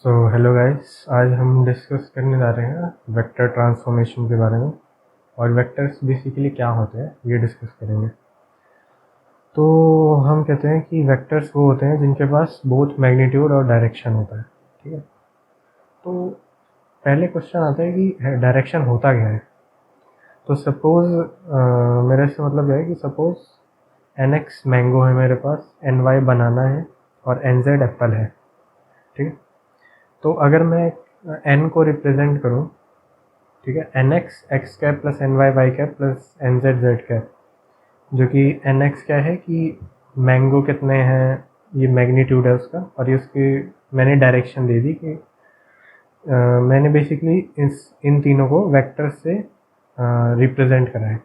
So hello guys, आज हम discuss करने जा रहे हैं वेक्टर ट्रांसफॉर्मेशन के बारे में। और वेक्टर्स बेसिकली क्या होते हैं ये डिस्कस करेंगे। तो हम कहते हैं कि वेक्टर्स वो होते हैं जिनके पास बोथ मैग्नीट्यूड और डायरेक्शन होता है। ठीक है, तो पहले क्वेश्चन आता है कि डायरेक्शन होता क्या है। तो सपोज मेरे से मतलब यह है कि सपोज NX मैंगो है मेरे पास, NY बनाना है और NZ एप्पल है। ठीक है, तो अगर मैं n को रिप्रेजेंट करूं, ठीक है, NX x cap plus NY y cap plus NZ z cap, जो कि NX क्या है कि मैंगो कितने हैं, ये मैग्नीट्यूड है उसका, और ये उसकी मैंने डायरेक्शन दे दी कि मैंने बेसिकली इन तीनों को वेक्टर से रिप्रेजेंट करा है,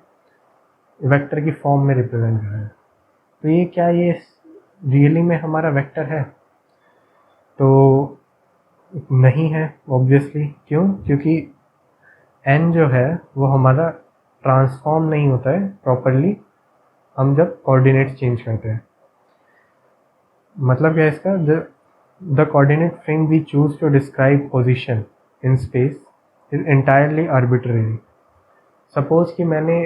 वेक्टर की फॉर्म में रिप्रेजेंट करा है। तो ये क्या ये रियली में हमारा वेक्टर है? तो नहीं है ऑब्वियसली। क्यों? क्योंकि n जो है वो हमारा ट्रांसफॉर्म नहीं होता है प्रॉपरली हम जब कोऑर्डिनेट चेंज करते हैं। मतलब क्या है इसका? The coordinate frame we choose to describe position in space is entirely arbitrary. Suppose कि मैंने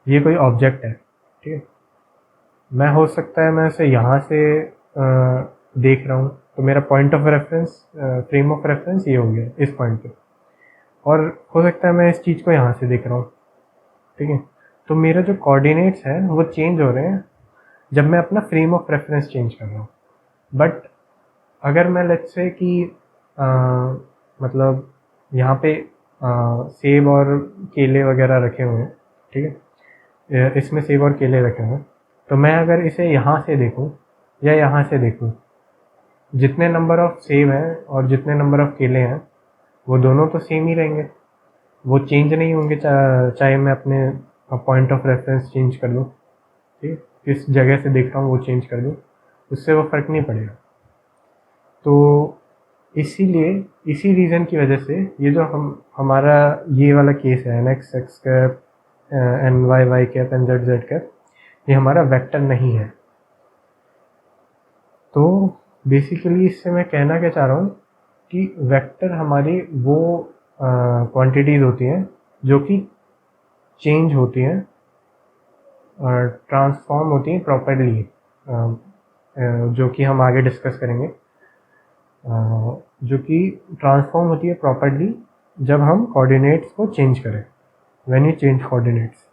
ये कोई ऑब्जेक्ट है, ठीक है, मैं हो सकता है मैं उसे यहाँ से देख रहा हूँ, तो मेरा point of reference, frame of reference ये हो गया इस पॉइंट पे, और हो सकता है मैं इस चीज़ को यहाँ से देख रहा हूँ। ठीक है, तो मेरे जो कोऑर्डिनेट्स हैं वो चेंज हो रहे हैं जब मैं अपना फ्रेम ऑफ रेफरेंस चेंज कर रहा हूँ। बट अगर मैं लेट्स से कि मतलब यहाँ पे सेब और केले वगैरह रखे हुए हैं, ठीक है, इसमें सेब और केले रखे हुए हैं, तो मैं अगर इसे यहाँ से देखूँ या यहाँ से देखूँ, जितने नंबर ऑफ सेब हैं और जितने नंबर ऑफ केले हैं वो दोनों तो सेम ही रहेंगे, वो चेंज नहीं होंगे, चाहे मैं अपने पॉइंट ऑफ रेफरेंस चेंज कर दूँ। ठीक है, किस जगह से देख रहा हूँ वो चेंज कर दूँ, उससे वो फ़र्क नहीं पड़ेगा। तो इसीलिए इसी रीज़न की वजह से ये जो हमारा ये वाला केस है NX x cap NY y cap NZ z cap, ये हमारा वेक्टर नहीं है। तो बेसिकली इससे मैं कहना क्या चाह रहा हूँ कि वेक्टर हमारी वो क्वांटिटीज़ होती हैं जो कि चेंज होती हैं, ट्रांसफॉर्म होती हैं प्रॉपर्ली, जो कि हम आगे डिस्कस करेंगे, जो कि ट्रांसफॉर्म होती है प्रॉपर्ली जब हम कोऑर्डिनेट्स को चेंज करें, when you change coordinates.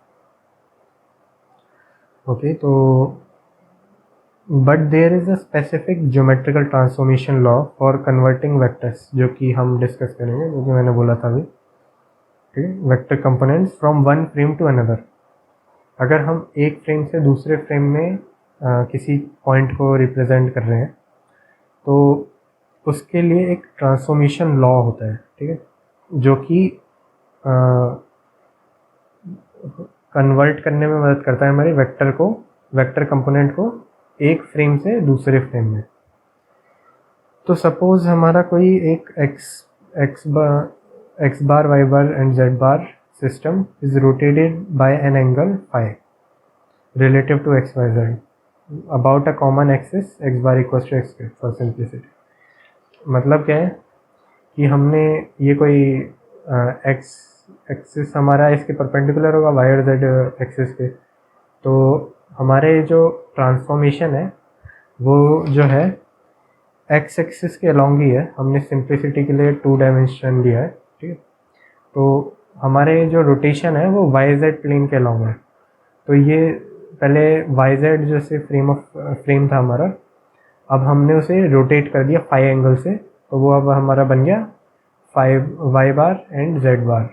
Okay, तो but there is a specific geometrical transformation law for converting vectors, जो कि हम डिस्कस करेंगे, जो कि मैंने बोला था अभी। ठीक है, vector components from one frame to another. अगर हम एक फ्रेम से दूसरे फ्रेम में किसी पॉइंट को रिप्रेजेंट कर रहे हैं तो उसके लिए एक ट्रांसफॉर्मेशन लॉ होता है, ठीक है, जो कि कन्वर्ट करने में मदद करता है हमारे वेक्टर कंपोनेंट को एक फ्रेम से दूसरे फ्रेम में। तो सपोज हमारा कोई एक x bar y bar and Z bar system is rotated by an angle phi relative to x Y z about a common axis x bar equal to x for simplicity. मतलब क्या है कि हमने ये कोई एक्स एक्सिस हमारा इसके perpendicular होगा वाई और जेड एक्सिस के, तो हमारे जो ट्रांसफॉर्मेशन है वो जो है एक्स एक्सिस के अलॉन्ग ही है। हमने सिंप्लिसिटी के लिए 2 डायमेंशन लिया है, ठीक है, तो हमारे जो रोटेशन है वो वाई जेड प्लेन के अलॉन्ग है। तो ये पहले वाई जेड जैसे फ्रेम था हमारा, अब हमने उसे रोटेट कर दिया फाई एंगल से, तो वो अब हमारा बन गया 5 Y bar and Z bar.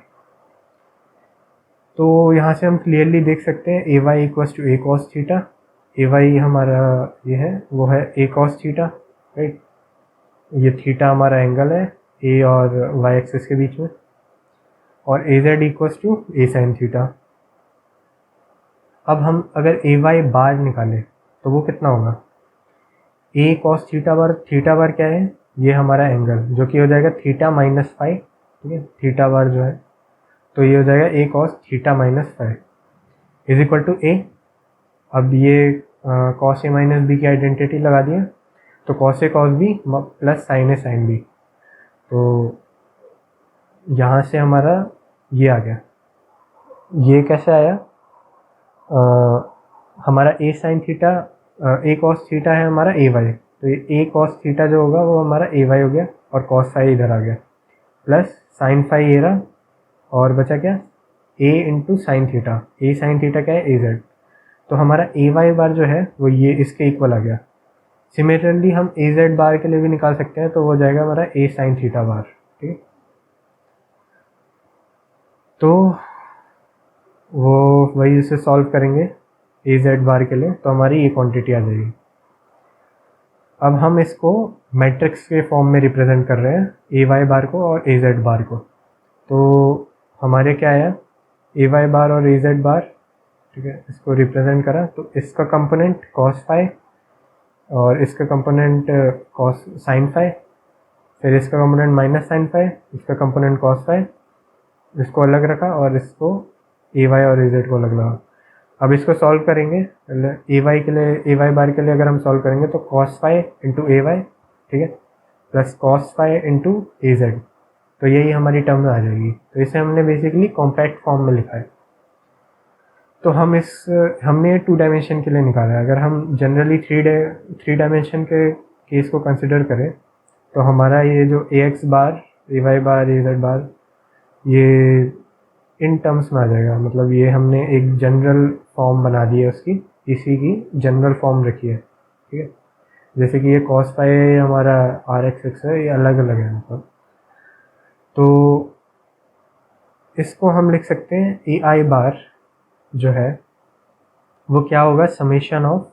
तो यहाँ से हम क्लियरली देख सकते हैं A Y equals to A cos theta. A Y हमारा ये है, वो है ए कॉस थीटा, राइट। ये थीटा हमारा एंगल है ए और वाई एक्सिस के बीच में, और A Z equals to A sine theta. अब हम अगर ए वाई बार निकालें तो वो कितना होगा? ए कॉस थीटा बार क्या है? ये हमारा एंगल, जो कि हो जाएगा थीटा माइनस फाइव, ठीक है, थीटा बार जो है, तो ये हो जाएगा A cos theta minus five is equal to A. अब ये कॉस ए माइनस बी की आइडेंटिटी लगा दिया, तो cos A cos B plus sine A sine B. तो यहाँ से हमारा ये आ गया। ये कैसे आया? हमारा ए साइन थीटा ए कॉस थीटा है हमारा ए वाई, तो ये ए कॉस थीटा जो होगा वो हमारा ए वाई हो गया और कॉस फाई इधर आ गया, प्लस साइन फाई ये रहा और बचा क्या? ए इंटू साइन थीटा। ए साइन थीटा क्या है? ए जेड। तो हमारा ए वाई बार जो है वो ये इसके इक्वल आ गया। सिमिलरली हम ए जेड बार के लिए भी निकाल सकते हैं, तो वो जाएगा हमारा ए साइन थीटा बार। ठीक है, तो वो वही इसे सॉल्व करेंगे ए जेड बार के लिए, तो हमारी ये क्वांटिटी आ जाएगी। अब हम इसको मैट्रिक्स के फॉर्म में रिप्रेजेंट कर रहे हैं, ए वाई बार को और ए जेड बार को। तो हमारे क्या आया? ए वाई बार और ए जेड बार। ठीक है, इसको रिप्रेजेंट करा तो इसका कंपोनेंट कॉस फाई और इसका कंपोनेंट कॉस साइन फाई, फिर इसका कंपोनेंट माइनस साइन फाई, इसका कंपोनेंट कॉस फाई, इसको अलग रखा और इसको ए वाई और ए जेड को अलग लगा। अब इसको सॉल्व करेंगे ए वाई के लिए, ए वाई बार के लिए अगर हम सॉल्व करेंगे तो cos phi into a Y, ठीक है, प्लस कॉस फाई इंटू ए जेड, तो यही हमारी टर्म आ जाएगी। तो इसे हमने बेसिकली कॉम्पैक्ट फॉर्म में लिखा है। तो हमने 2 डायमेंशन के लिए निकाला है। अगर हम जनरली 3 डायमेंशन के केस को कंसिडर करें तो हमारा ये जो ए एक्स बार, ए वाई बार, ए जेड बार, ये इन टर्म्स में आ जाएगा। मतलब ये हमने एक जनरल फॉर्म बना दी है उसकी, इसी की जनरल फॉर्म रखी है। ठीक है, जैसे कि ये कॉस फाई हमारा आर एक्स एक्स है, ये अलग अलग है मतलब। तो इसको हम लिख सकते हैं ए आई बार जो है वो क्या होगा? Summation of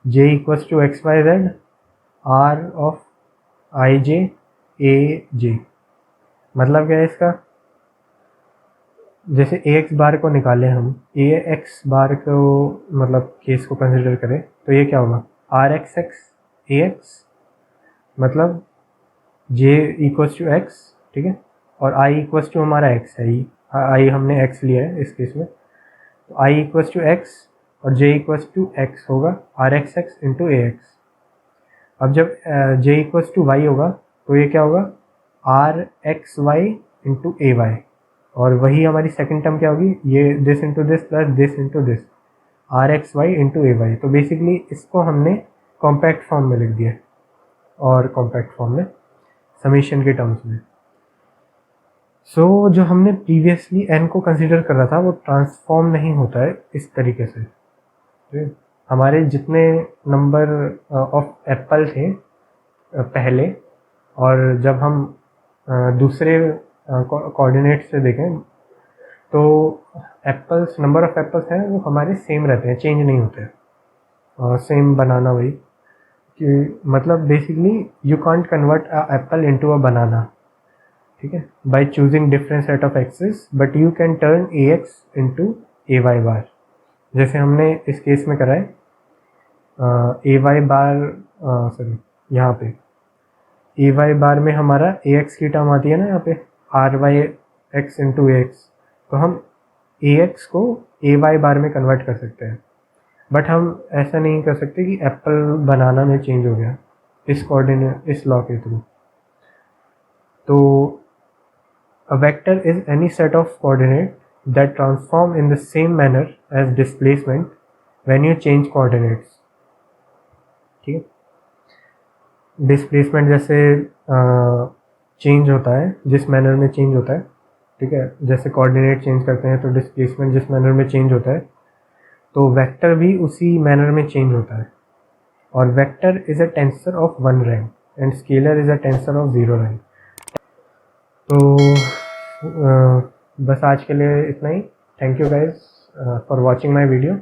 J equals to x Y Z R of I J A J. मतलब क्या है इसका? जैसे ए एक्स बार को निकालें हम, ए एक्स बार को मतलब केस को कंसिडर करें तो ये क्या होगा? R x x a x, मतलब जे इक्वल्स टू एक्स, ठीक है, और आई इक्वल्स टू हमारा एक्स है, आई हमने एक्स लिया है इस केस में, तो आई इक्वल्स टू एक्स और जे इक्वल्स टू एक्स होगा r x x into a x. अब जब जे इक्वल्स टू वाई होगा तो ये क्या होगा? R x y into a y, और वही हमारी सेकंड टर्म क्या होगी? ये this into this plus this into this, r x y into a y. तो बेसिकली इसको हमने कॉम्पैक्ट फॉर्म में लिख दिया और कॉम्पैक्ट फॉर्म में समीशन के टर्म्स में। सो जो हमने प्रीवियसली एन को कंसिडर कर रहा था वो ट्रांसफॉर्म नहीं होता है इस तरीके से। तो हमारे जितने नंबर ऑफ एप्पल थे पहले, और जब हम दूसरे कोऑर्डिनेट से देखें तो एप्पल्स, नंबर ऑफ एप्पल्स हैं वो हमारे सेम रहते हैं, चेंज नहीं होते हैं। और सेम बनाना वही कि मतलब basically you can't convert a apple into a banana, ठीक है, by choosing different set of axes, but you can turn a X into a Y bar, जैसे हमने इस केस में करा है। ए वाई बार सॉरी यहाँ पे ए वाई बार में हमारा ए एक्स की टर्म आती है ना यहाँ पे, R Y x into a x, तो हम ए एक्स को ए वाई बार में कन्वर्ट कर सकते हैं। बट हम ऐसा नहीं कर सकते कि एप्पल बनाना में चेंज हो गया इस कोऑर्डिनेट, इस लॉ के थ्रू। तो a vector is any set of coordinate that transform in the same manner as displacement when you change coordinates. ठीक है, डिस्प्लेसमेंट जैसे चेंज होता है, जिस मैनर में चेंज होता है, ठीक है, जैसे कोऑर्डिनेट चेंज करते हैं तो डिस्प्लेसमेंट जिस मैनर में चेंज होता है, तो वेक्टर भी उसी मैनर में चेंज होता है। और vector is a tensor of 1 rank and scalar is a tensor of 0 rank. तो बस आज के लिए इतना ही। Thank you guys for watching my video.